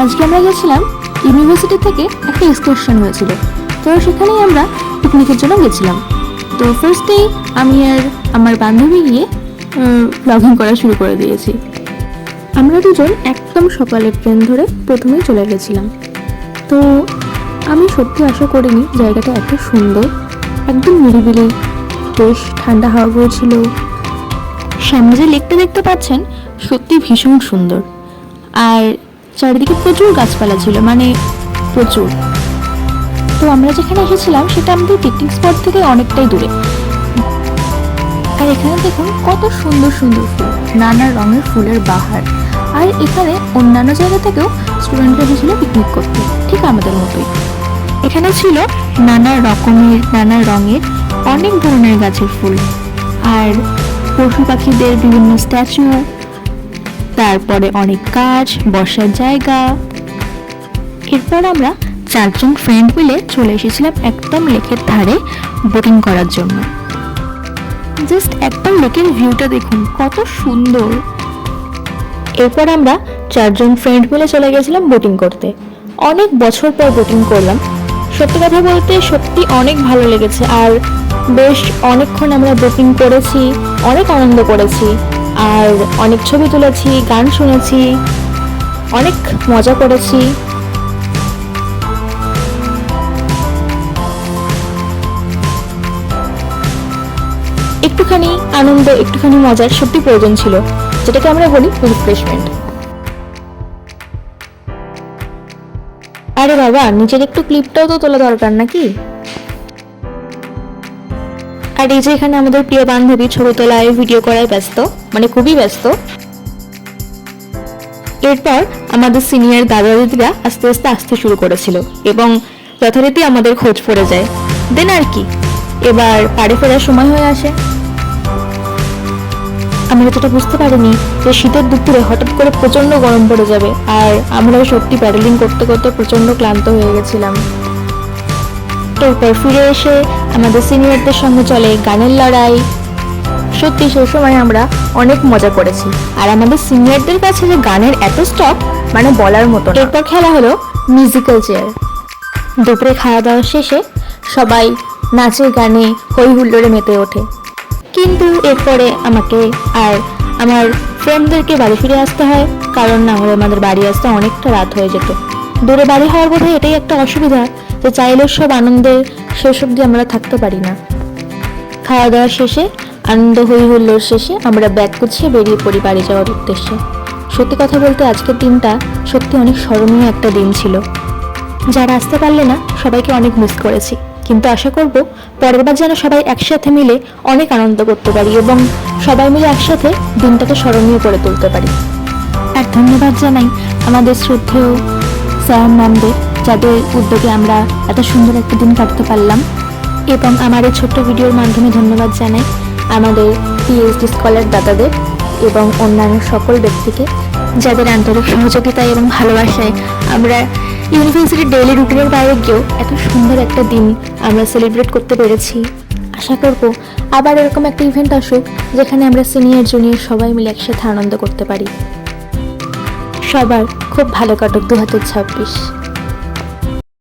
আজকে আমরা গেছিলাম ইউনিভার্সিটি থেকে একটা এক্সকারশন হয়েছিল, তো সেখানেই আমরা পিকনিকের জন্য গেছিলাম। তো ফার্স্টেই আমি আর আমার বান্ধবী গিয়ে ব্লগিং করা শুরু করে দিয়েছি। আমরা দুজন একদম সকালের ট্রেন ধরে প্রথমেই চলে গেছিলাম। তো আমি সত্যি আশা করিনি জায়গাটা এত সুন্দর, একদম নিরিবিলি, বেশ ঠান্ডা হাওয়া বইছিল। সামনে যে লেকটা দেখতে পাচ্ছেন সত্যি ভীষণ সুন্দর, আর চারিদিকে প্রচুর গাছপালা ছিল, মানে প্রচুর। তো আমরা যেখানে এসেছিলাম সেটা আমাদের পিকনিক স্পট থেকে অনেকটাই দূরে। আর এখানে দেখুন কত সুন্দর সুন্দর ফুল, নানা রঙের ফুলের বাহার। আর এখানে অন্যান্য জায়গা থেকেও স্টুডেন্টরা এসেছিল পিকনিক করতে, ঠিক আমাদের মতোই। এখানে ছিল নানা রকমের, নানা রঙের অনেক ধরনের গাছের ফুল, আর পশু পাখিদের বিভিন্ন স্ট্যাচু, তারপরে অনেক গাছ, বসার জায়গা। এরপর আমরা 4 জন ফ্রেন্ড মিলে চলে এসেছিলাম একদম লেকের ধারে বোটিং করার জন্য। জাস্ট একদম লেকের ভিউটা দেখুন কত সুন্দর। এরপর আমরা 4 জন ফ্রেন্ড মিলে চলে গেছিলাম বোটিং করতে। অনেক বছর পর বোটিং করলাম, সত্যি কথা বলতে সত্যি অনেক ভালো লেগেছে। আর বেশ অনেকক্ষণ আমরা বোটিং করেছি, অনেক আনন্দ করেছি, আর অনেক ছবি তুলেছি, গান শুনেছি, অনেক মজা করেছি। একটুখানি আনন্দ, একটুখানি মজার সত্যি প্রয়োজন ছিল, যেটাকে আমরা বলি রিফ্রেশমেন্ট। আরে বাবা, নিচের একটু ক্লিপটাও তো তোলা দরকার নাকি? আর এই যে এখানে আমাদের প্রিয় বান্ধবী ছবি তোলায়, ভিডিও করায় ব্যস্ত, মানে খুবই ব্যস্ত। এরপর আমাদের সিনিয়র দাদা দিদিরা আস্তে আস্তে আসতে শুরু করেছিল এবং যথারীতি আমাদের খোঁজ পড়ে যায়। দেন আর কি, এবার পাড়ে ফেরার সময় হয়ে আসে। আমরা যেটা বুঝতে পারিনি যে শীতের দুপুরে হঠাৎ করে প্রচন্ড গরম পড়ে যাবে, আর আমরা সত্যি প্যাডেলিং করতে করতে প্রচন্ড ক্লান্ত হয়ে গেছিলাম। এরপর ফিরে এসে আমাদের সিনিয়রদের সঙ্গে চলে গানের লড়াই। সত্যি সেই সময় আমরা অনেক মজা করেছি, আর আমাদের সিনিয়রদের কাছে যে গানের এত স্টক, মানে বলার মতো। এরপর খেলা হলো মিউজিক্যাল চেয়ার। দুপুরে খাওয়া দাওয়া শেষে সবাই নাচে গানে হই হুল্লোড়ে মেতে ওঠে। কিন্তু এরপরে আমাকে আর আমার ফ্রেন্ডদেরকে বাড়ি ফিরে আসতে হয়, কারণ না হলে আমাদের বাড়ি আসতে অনেকটা রাত হয়ে যেত। দূরে বাড়ি হওয়ার বোধহয় এটাই একটা অসুবিধা, যে চাইলেও সব আনন্দে শেষ অবধি আমরা থাকতে পারি না। খাওয়া দাওয়া শেষে, আনন্দ হই হুল্লোড় শেষে আমরা ব্যাগ গুছিয়ে বেরিয়ে পড়ি বাড়ি যাওয়ার উদ্দেশ্যে। সত্যি কথা বলতে আজকের দিনটা সত্যি অনেক স্মরণীয় একটা দিন ছিল। যারা আসতে পারলে না সবাইকে অনেক মিস করেছি, কিন্তু আশা করব পরের বার যেন সবাই একসাথে মিলে অনেক আনন্দ করতে পারি এবং সবাই মিলে একসাথে দিনটাকে স্মরণীয় করে তুলতে পারি। আর ধন্যবাদ জানাই আমাদের শ্রদ্ধেয় স্যার ম্যামদের, যাদের উদ্যোগে আমরা এত সুন্দর একটা দিন কাটতে পারলাম। এবং আমার এই ছোট্ট ভিডিওর মাধ্যমে ধন্যবাদ জানাই আমাদের পিএইচডি স্কলার দাদাদের এবং অন্যান্য সকল ব্যক্তিকে, যাদের আন্তরিক সহযোগিতায় এবং ভালোবাসায় আমরা ইউনিভার্সিটির ডেইলি রুটিনের বাইরে গিয়েও এত সুন্দর একটা দিন আমরা সেলিব্রেট করতে পেরেছি। আশা করব আবার এরকম একটা ইভেন্ট আসুক, যেখানে আমরা সিনিয়র জুনিয়র সবাই মিলে একসাথে আনন্দ করতে পারি। সবার খুব ভালো কাটুক 2026।